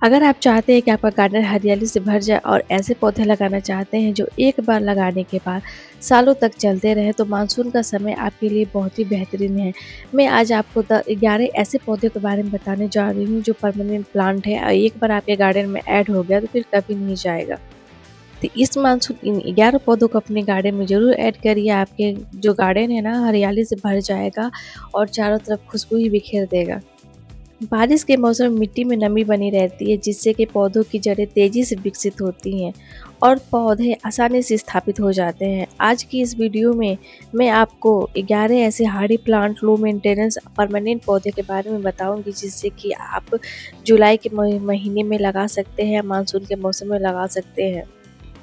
अगर आप चाहते हैं कि आपका गार्डन हरियाली से भर जाए और ऐसे पौधे लगाना चाहते हैं जो एक बार लगाने के बाद सालों तक चलते रहे, तो मानसून का समय आपके लिए बहुत ही बेहतरीन है। मैं आज आपको 11 ऐसे पौधे के बारे में बताने जा रही हूँ जो परमानेंट प्लांट है और एक बार आपके गार्डन में ऐड हो गया तो फिर कभी नहीं जाएगा। तो इस मानसून इन 11 पौधों को अपने गार्डन में ज़रूर ऐड करिए। आपके जो गार्डन है ना, हरियाली से भर जाएगा और चारों तरफ खुशबू ही बिखेर देगा। बारिश के मौसम में मिट्टी में नमी बनी रहती है, जिससे कि पौधों की जड़ें तेजी से विकसित होती हैं और पौधे आसानी से स्थापित हो जाते हैं। आज की इस वीडियो में मैं आपको 11 ऐसे Hardy plant low maintenance permanent पौधे के बारे में बताऊंगी, जिससे कि आप जुलाई के महीने में लगा सकते हैं, मानसून के मौसम में लगा सकते हैं।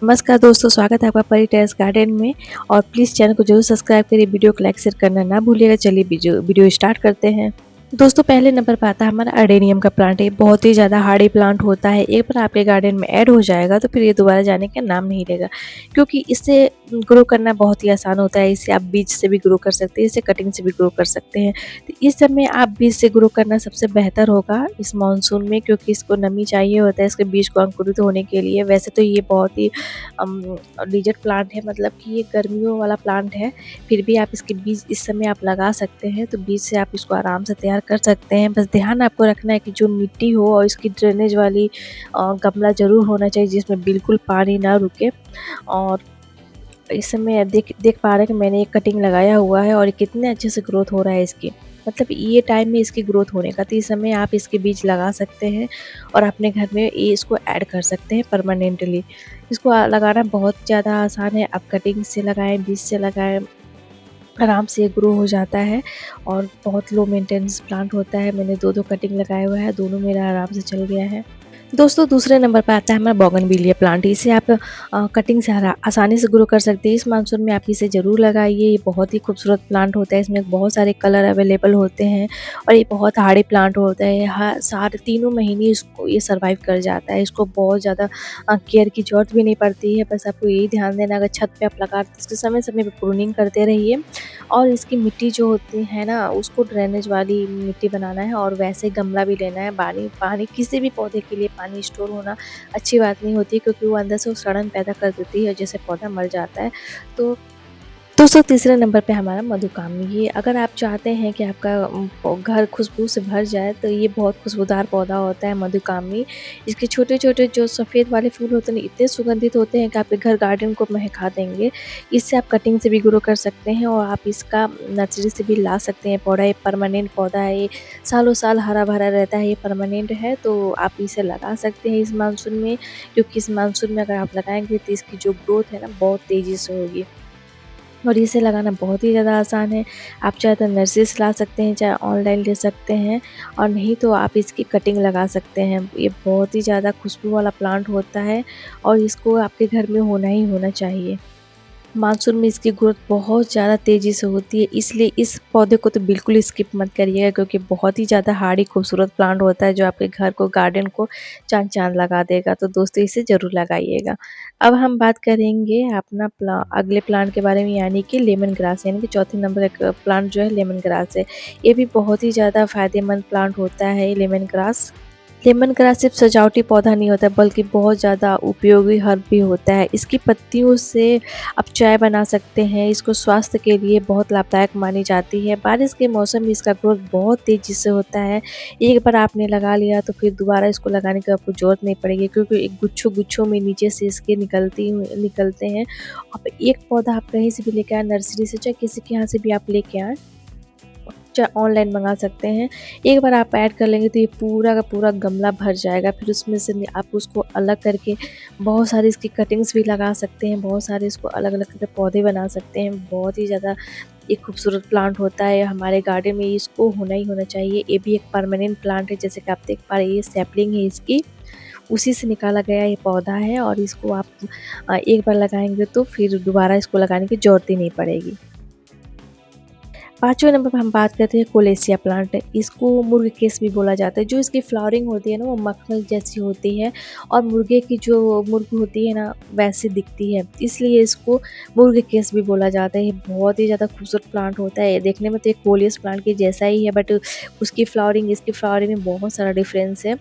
नमस्कार दोस्तों, स्वागत है आपका परी टेरेस गार्डन में। और प्लीज़ चैनल को जरूर सब्सक्राइब करिए, वीडियो को लाइक शेयर करना ना भूलिएगा। चलिए वीडियो स्टार्ट करते हैं। दोस्तों, पहले नंबर पर आता है हमारा अडेनियम का प्लांट। है बहुत ही ज़्यादा हार्डी प्लांट होता है। एक बार आपके गार्डन में ऐड हो जाएगा तो फिर ये दोबारा जाने का नाम नहीं लेगा, क्योंकि इससे ग्रो करना बहुत ही आसान होता है। इसे आप बीज से भी ग्रो कर सकते हैं, इसे कटिंग से भी ग्रो कर सकते हैं। तो इस समय आप बीज से ग्रो करना सबसे बेहतर होगा इस मानसून में, क्योंकि इसको नमी चाहिए होता है इसके बीज को अंकुरित होने के लिए। वैसे तो ये बहुत ही डिजर्ट प्लांट है, मतलब कि ये गर्मियों वाला प्लांट है, फिर भी आप इसके बीज इस समय आप लगा सकते हैं। तो बीज से आप इसको आराम से तैयार कर सकते हैं। बस ध्यान आपको रखना है कि जो मिट्टी हो और इसकी ड्रेनेज वाली गमला ज़रूर होना चाहिए, जिसमें बिल्कुल पानी ना रुके। और इस समय देख पा रहे हैं कि मैंने एक कटिंग लगाया हुआ है और कितने अच्छे से ग्रोथ हो रहा है इसकी। मतलब ये टाइम में इसकी ग्रोथ होने का, तो इस समय आप इसके बीज लगा सकते हैं और अपने घर में ये इसको ऐड कर सकते हैं परमानेंटली। इसको लगाना बहुत ज़्यादा आसान है। आप कटिंग से लगाएं, बीज से लगाएं, आराम से ग्रो हो जाता है और बहुत लो मेंटेनेंस प्लांट होता है। मैंने 2 कटिंग लगाया हुआ है, दोनों मेरा आराम से चल गया है। दोस्तों, दूसरे नंबर पर आता है हमारा बोगनविलिया प्लांट। इसे आप कटिंग से आसानी से ग्रो कर सकते हैं। इस मानसून में आप इसे ज़रूर लगाइए। ये बहुत ही खूबसूरत प्लांट होता है, इसमें बहुत सारे कलर अवेलेबल होते हैं और ये बहुत हार्डी प्लांट होता है। हर सारे तीनों महीने इसको ये सर्वाइव कर जाता है। इसको बहुत ज़्यादा केयर की ज़रूरत भी नहीं पड़ती है। बस आपको यही ध्यान देना, अगर छत पे आप लगा तो इसके समय समय पे प्रूनिंग करते रहिए। और इसकी मिट्टी जो होती है ना, उसको ड्रेनेज वाली मिट्टी बनाना है और वैसे गमला भी लेना है। पानी पानी किसी भी पौधे के लिए पानी स्टोर होना अच्छी बात नहीं होती, क्योंकि वो अंदर से वो सड़न पैदा कर देती है, जैसे पौधा मर जाता है। तो दोस्तों, तीसरे नंबर पे हमारा मधुकामी। ये अगर आप चाहते हैं कि आपका घर खुशबू से भर जाए, तो ये बहुत खुशबूदार पौधा होता है मधुकामी। इसके छोटे छोटे जो सफ़ेद वाले फूल होते हैं, इतने सुगंधित होते हैं कि आपके घर गार्डन को महका देंगे। इससे आप कटिंग से भी ग्रो कर सकते हैं और आप इसका नर्सरी से भी ला सकते हैं पौधा। ये परमानेंट पौधा है, ये सालों साल हरा भरा रहता है, ये परमानेंट है। तो आप इसे लगा सकते हैं इस मानसून में, क्योंकि इस मानसून में अगर आप लगाएंगे तो इसकी जो ग्रोथ है ना, बहुत तेज़ी से होगी और इसे लगाना बहुत ही ज़्यादा आसान है। आप चाहे तो नर्सरी से ला सकते हैं, चाहे ऑनलाइन ले सकते हैं, और नहीं तो आप इसकी कटिंग लगा सकते हैं। ये बहुत ही ज़्यादा खुशबू वाला प्लांट होता है और इसको आपके घर में होना ही होना चाहिए। मानसून में इसकी ग्रोथ बहुत ज़्यादा तेज़ी से होती है, इसलिए इस पौधे को तो बिल्कुल स्किप मत करिएगा, क्योंकि बहुत ही ज़्यादा हार्डी खूबसूरत प्लांट होता है जो आपके घर को, गार्डन को चाँद चाँद लगा देगा। तो दोस्तों, इसे ज़रूर लगाइएगा। अब हम बात करेंगे अपना अगले प्लांट के बारे में, यानी कि लेमन ग्रास। यानी कि चौथे नंबर एक प्लांट जो है लेमन ग्रास है। ये भी बहुत ही ज़्यादा फ़ायदेमंद प्लांट होता है लेमन ग्रास। लेमन ग्रास सिर्फ सजावटी पौधा नहीं होता, बल्कि बहुत ज़्यादा उपयोगी हर्ब भी होता है। इसकी पत्तियों से आप चाय बना सकते हैं। इसको स्वास्थ्य के लिए बहुत लाभदायक मानी जाती है। बारिश के मौसम में इसका ग्रोथ बहुत तेज़ी से होता है। एक बार आपने लगा लिया तो फिर दोबारा इसको लगाने की आपको ज़रूरत नहीं पड़ेगी, क्योंकि एक गुच्छों में नीचे से इसके निकलते हैं। अब एक पौधा आप कहीं से भी लेके आए, नर्सरी से, चाहे किसी के यहाँ से भी आप लेके आएँ, चाहे ऑनलाइन मंगा सकते हैं। एक बार आप ऐड कर लेंगे तो ये पूरा का पूरा गमला भर जाएगा। फिर उसमें से आप उसको अलग करके बहुत सारी इसकी कटिंग्स भी लगा सकते हैं, बहुत सारे इसको अलग अलग करके पौधे बना सकते हैं। बहुत ही ज़्यादा एक खूबसूरत प्लांट होता है हमारे गार्डन में, इसको होना ही होना चाहिए। ये भी एक परमानेंट प्लांट है, जैसे कि आप देख पा रहे हैं, ये सैपलिंग है इसकी, उसी से निकाला गया ये पौधा है। और इसको आप एक बार लगाएंगे तो फिर दोबारा इसको लगाने की ज़रूरत ही नहीं पड़ेगी। 5वें नंबर पर हम बात करते हैं कोलेसिया प्लांट। इसको मुर्ग केस भी बोला जाता है। जो इसकी फ्लावरिंग होती है ना वो मखमल जैसी होती है और मुर्गे की जो मुर्ग होती है ना वैसी दिखती है, इसलिए इसको मुर्ग केस भी बोला जाता है। ये बहुत ही ज़्यादा खूबसूरत प्लांट होता है। देखने में तो एक कोलियस प्लांट के जैसा ही है, बट उसकी फ्लावरिंग इसकी फ्लावरिंग में बहुत सारा डिफरेंस है।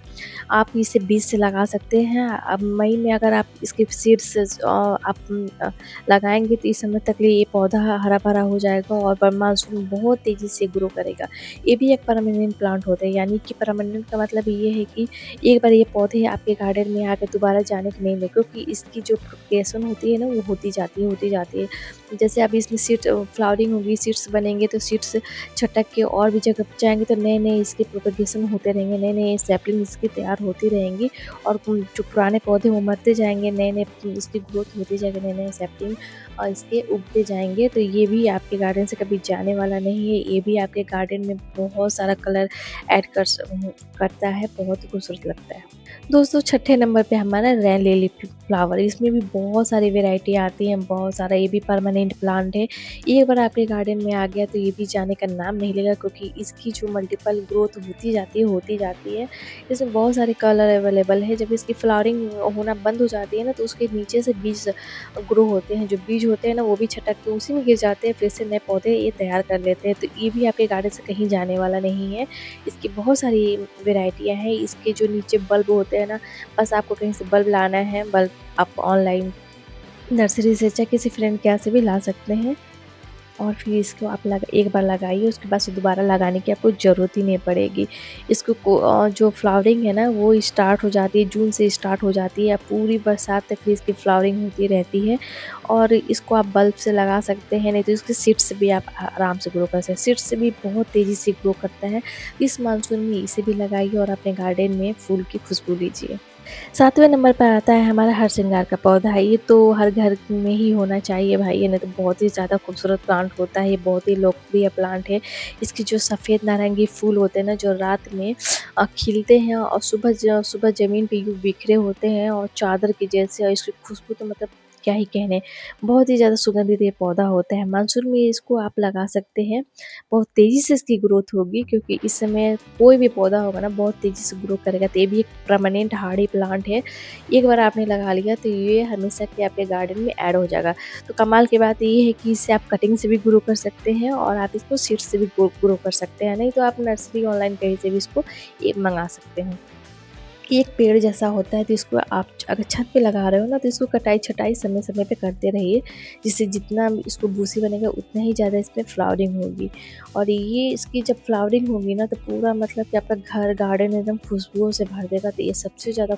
आप इसे बीज से लगा सकते हैं। अब मई में अगर आप इसके सीड्स आप लगाएंगे तो इस समय तक ये पौधा हरा भरा हो जाएगा और मानसून बहुत तेज़ी से ग्रो करेगा। ये भी एक परमानेंट प्लांट होता है, यानी कि परमानेंट का मतलब ये है कि एक बार ये पौधे आपके गार्डन में आकर दोबारा जाने को नहीं मिले, क्योंकि इसकी जो प्रोपगेशन होती है ना वो होती जाती है। जैसे अब इसमें सीड फ्लावरिंग होगी, सीड्स बनेंगे तो सीड्स छटक के और भी जगह पर जाएंगे तो नए नए इसके प्रोपगेशन होते रहेंगे, नए नए सैपलिंग इसकी तैयार होती रहेंगी और जो पुराने पौधे वो मरते जाएंगे, नए नए इसकी ग्रोथ होती जाएगी, नए नए सैपलिंग और इसके उगते जाएंगे। तो ये भी आपके गार्डन से कभी जाने वाला नहीं है। ये भी आपके गार्डन में बहुत सारा कलर ऐड करता है, बहुत ही खूबसूरत लगता है। दोस्तों, छठे नंबर पे हमारा रेन लिली फ्लावर। इसमें भी बहुत सारी वेराइटी आती हैं, बहुत सारा। ये भी परमानेंट प्लांट है। एक बार आपके गार्डन में आ गया तो ये भी जाने का नाम नहीं लेगा, क्योंकि इसकी जो मल्टीपल ग्रोथ होती जाती है। इसमें बहुत सारे कलर अवेलेबल है। जब इसकी फ्लावरिंग होना बंद हो जाती है ना तो उसके नीचे से बीज ग्रो होते हैं। जो बीज होते हैं ना वो भी छटक के उसी में गिर जाते हैं, फिर से नए पौधे ये तैयार कर लेते हैं। तो ये भी आपके गार्डन से कहीं जाने वाला नहीं है। इसकी बहुत सारी वेराइटियाँ हैं। इसके जो नीचे बल्ब होते हैं ना, बस आपको कहीं से बल्ब लाना है। बल्ब आप ऑनलाइन नर्सरी से चाहे किसी फ्रेंड के यहाँ से भी ला सकते हैं और फिर इसको आप एक बार लगाइए, उसके बाद से दोबारा लगाने की आपको ज़रूरत ही नहीं पड़ेगी। इसको जो फ्लावरिंग है ना वो स्टार्ट हो जाती है, जून से स्टार्ट हो जाती है, पूरी बरसात तक भी इसकी फ्लावरिंग होती रहती है। और इसको आप बल्ब से लगा सकते हैं, नहीं तो इसके सीड्स से भी आप आराम से ग्रो कर सकते हैं। सीड्स से भी बहुत तेज़ी से ग्रो करता है। इस मानसून में इसे भी लगाइए और अपने गार्डन में फूल की खुशबू लीजिए। 7वें नंबर पर आता है हमारा हरसिंगार का पौधा। ये तो हर घर में ही होना चाहिए भाई, ये नहीं तो बहुत ही ज़्यादा खूबसूरत प्लांट होता है। ये बहुत ही लोकप्रिय प्लांट है। इसके जो सफ़ेद नारंगी फूल होते हैं ना, जो रात में खिलते हैं और सुबह ज़मीन पे यूँ बिखरे होते हैं और चादर के जैसे, और इसकी खुशबू तो मतलब क्या ही कहने। बहुत ही ज़्यादा सुगंधित ये पौधा होता है। मानसून में इसको आप लगा सकते हैं। बहुत तेज़ी से इसकी ग्रोथ होगी, क्योंकि इस समय कोई भी पौधा होगा ना बहुत तेज़ी से ग्रो करेगा। तो ये भी एक परमानेंट हार्डी प्लांट है। एक बार आपने लगा लिया तो ये हमेशा के आपके गार्डन में ऐड हो जाएगा। तो कमाल की बात ये है कि इसे आप कटिंग से भी ग्रो कर सकते हैं और आप इसको सीड्स से भी ग्रो कर सकते हैं, नहीं तो आप नर्सरी ऑनलाइन कहीं से भी इसको ये मंगा सकते हैं। एक पेड़ जैसा होता है, तो इसको आप अगर छत पे लगा रहे हो ना तो इसको कटाई छटाई समय समय पे करते रहिए, जिससे जितना इसको भूसी बनेगा उतना ही ज़्यादा इसमें फ्लावरिंग होगी। और ये इसकी जब फ्लावरिंग होगी ना तो पूरा मतलब कि आपका घर गार्डन एकदम खुशबुओं से भर देगा। तो ये सबसे ज़्यादा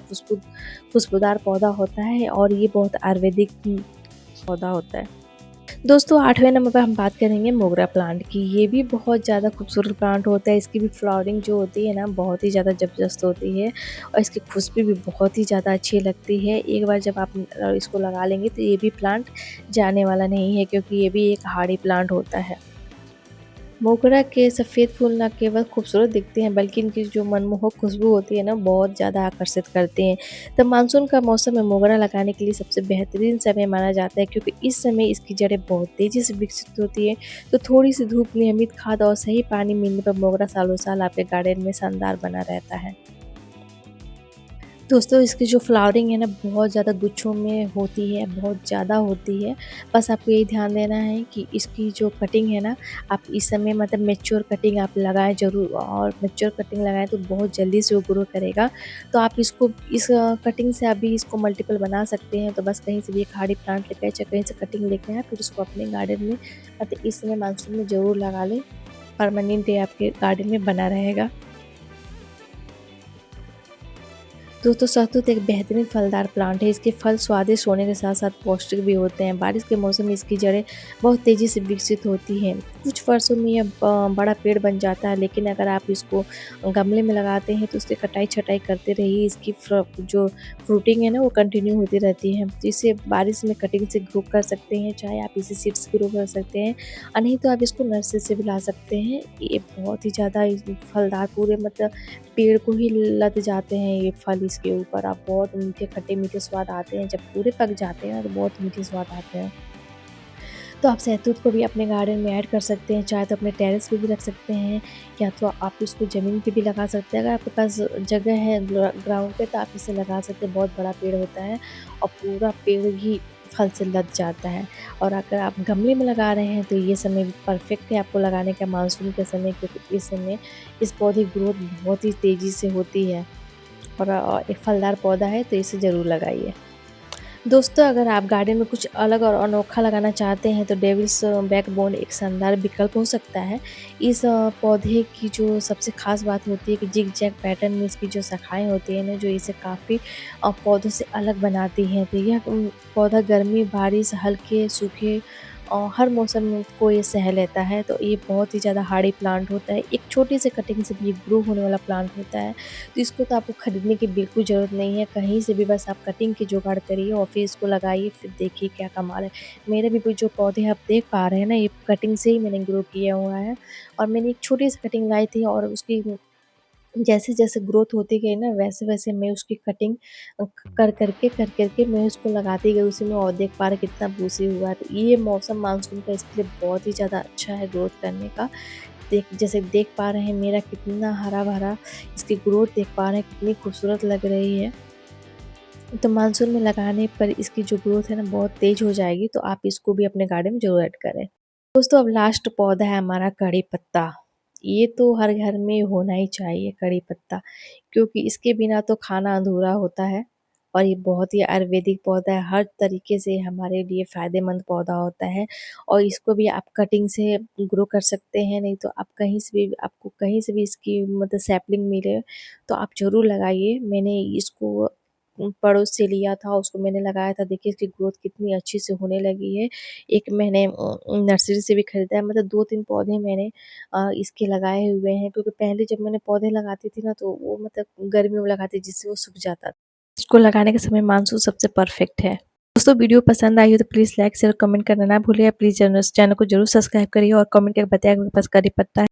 खुशबूदार पौधा होता है और ये बहुत आयुर्वेदिक पौधा होता है। दोस्तों, 8वें नंबर पर हम बात करेंगे मोगरा प्लांट की। ये भी बहुत ज़्यादा खूबसूरत प्लांट होता है। इसकी भी फ्लावरिंग जो होती है ना बहुत ही ज़्यादा ज़बरदस्त होती है और इसकी खुशबू भी बहुत ही ज़्यादा अच्छी लगती है। एक बार जब आप इसको लगा लेंगे तो ये भी प्लांट जाने वाला नहीं है, क्योंकि ये भी एक हार्डी प्लांट होता है। मोगरा के सफ़ेद फूल न केवल खूबसूरत दिखते हैं, बल्कि इनकी जो मनमोहक खुशबू होती है ना बहुत ज़्यादा आकर्षित करते हैं। तो मानसून का मौसम में मोगरा लगाने के लिए सबसे बेहतरीन समय माना जाता है, क्योंकि इस समय इसकी जड़ें बहुत तेज़ी से विकसित होती है। तो थोड़ी सी धूप, नियमित खाद और सही पानी मिलने पर मोगरा सालों साल आपके गार्डन में शानदार बना रहता है। दोस्तों, इसकी जो फ्लावरिंग है ना बहुत ज़्यादा गुच्छों में होती है, बहुत ज़्यादा होती है। बस आपको यही ध्यान देना है कि इसकी जो कटिंग है ना, आप इस समय मतलब मैच्योर कटिंग आप लगाएँ ज़रूर, और मैच्योर कटिंग लगाएँ तो बहुत जल्दी से वो ग्रो करेगा। तो आप इसको इस कटिंग से आप भी इसको मल्टीपल बना सकते हैं। तो बस कहीं से भी एक हार्डी प्लांट लेके आए, चाहे कहीं से कटिंग लेके आएँ, फिर उसको अपने गार्डन में मतलब इस समय मानसून में ज़रूर लगा लें। परमानेंट ये आपके गार्डन में बना रहेगा। दोस्तों, शहतूत एक बेहतरीन फलदार प्लांट है। इसके फल स्वादिष्ट होने के साथ साथ पौष्टिक भी होते हैं। बारिश के मौसम में इसकी जड़ें बहुत तेज़ी से विकसित होती हैं। कुछ वर्षों में यह बड़ा पेड़ बन जाता है, लेकिन अगर आप इसको गमले में लगाते हैं तो उसकी कटाई छटाई करते रहिए। इसकी जो फ्रूटिंग है ना वो कंटिन्यू होती रहती है। तो इसे बारिश में कटिंग से ग्रो कर सकते हैं, चाहे आप इसे सीड्स ग्रो कर सकते हैं और नहीं तो आप इसको नर्सरी से भी ला सकते हैं। ये बहुत ही ज़्यादा फलदार, पूरे मतलब पेड़ को ही लद जाते हैं ये फल इसके ऊपर। आप बहुत मीठे खट्टे मीठे स्वाद आते हैं। जब पूरे पक जाते हैं तो बहुत मीठे स्वाद आते हैं। तो आप सहतूत को भी अपने गार्डन में ऐड कर सकते हैं, चाहे तो अपने टेरेस पे भी रख सकते हैं या तो आप इसको ज़मीन पे भी लगा सकते हैं। अगर आपके पास जगह है ग्राउंड पे तो आप इसे लगा सकते हैं, बहुत बड़ा पेड़ होता है और पूरा पेड़ ही फल से लद जाता है। और अगर आप गमले में लगा रहे हैं तो ये समय भी परफेक्ट है आपको लगाने का, मानसून के समय, क्योंकि इस समय इस पौधे की ग्रोथ बहुत ही तेज़ी से होती है और एक फलदार पौधा है तो इसे ज़रूर लगाइए। दोस्तों, अगर आप गार्डन में कुछ अलग और अनोखा लगाना चाहते हैं तो डेविल्स बैकबोन एक शानदार विकल्प हो सकता है। इस पौधे की जो सबसे ख़ास बात होती है कि जिग-जैग पैटर्न में इसकी जो शाखाएँ होती हैं ना, जो इसे काफ़ी पौधों से अलग बनाती हैं। तो यह पौधा गर्मी, बारिश, हल्के, सूखे और हर मौसम को ये सह लेता है। तो ये बहुत ही ज़्यादा हार्डी प्लांट होता है। एक छोटी सी कटिंग से भी ये ग्रो होने वाला प्लांट होता है। तो इसको तो आपको खरीदने की बिल्कुल ज़रूरत नहीं है, कहीं से भी बस आप कटिंग की जुगाड़ करिए और फिर इसको लगाइए, फिर देखिए क्या कमाल है। मेरे भी जो पौधे आप देख पा रहे हैं ना, ये कटिंग से ही मैंने ग्रो किया हुआ है और मैंने एक छोटी सी कटिंग लाई थी और उसकी जैसे-जैसे ग्रोथ होती गई ना, वैसे-वैसे मैं उसकी कटिंग कर कर के मैं उसको लगाती गई उसी में और देख पा रहे कितना बूसी हुआ है। तो ये मौसम मानसून का इसके लिए बहुत ही ज़्यादा अच्छा है ग्रोथ करने का। जैसे देख पा रहे हैं मेरा कितना हरा-भरा इसकी ग्रोथ देख पा रहे हैं, कितनी खूबसूरत लग रही है। तो मानसून में लगाने पर इसकी जो ग्रोथ है ना बहुत तेज़ हो जाएगी, तो आप इसको भी अपने गार्डन में ज़रूर ऐड करें। दोस्तों, अब लास्ट पौधा है हमारा कड़ी पत्ता। ये तो हर घर में होना ही चाहिए कड़ी पत्ता, क्योंकि इसके बिना तो खाना अधूरा होता है और ये बहुत ही आयुर्वेदिक पौधा है, हर तरीके से हमारे लिए फ़ायदेमंद पौधा होता है और इसको भी आप कटिंग से ग्रो कर सकते हैं, नहीं तो आप कहीं से भी आपको कहीं से भी इसकी मतलब सैपलिंग मिले तो आप ज़रूर लगाइए। मैंने इसको पड़ोस से लिया था, उसको मैंने लगाया था, देखिए इसकी ग्रोथ कितनी अच्छी से होने लगी है। एक मैंने नर्सरी से भी खरीदा है, मतलब 2-3 पौधे मैंने इसके लगाए हुए हैं, क्योंकि पहले जब मैंने पौधे लगाती थी ना तो वो मतलब गर्मियों में लगाती जिससे वो सूख जाता था। इसको लगाने के समय मानसून सबसे परफेक्ट है। दोस्तों, वीडियो पसंद आई हो तो प्लीज़ लाइक शेयर कमेंट करना ना भूलिए। प्लीज़ चैनल को जरूर सब्सक्राइब करिए और कमेंट करके बताइए आपके पास करी पत्ता है।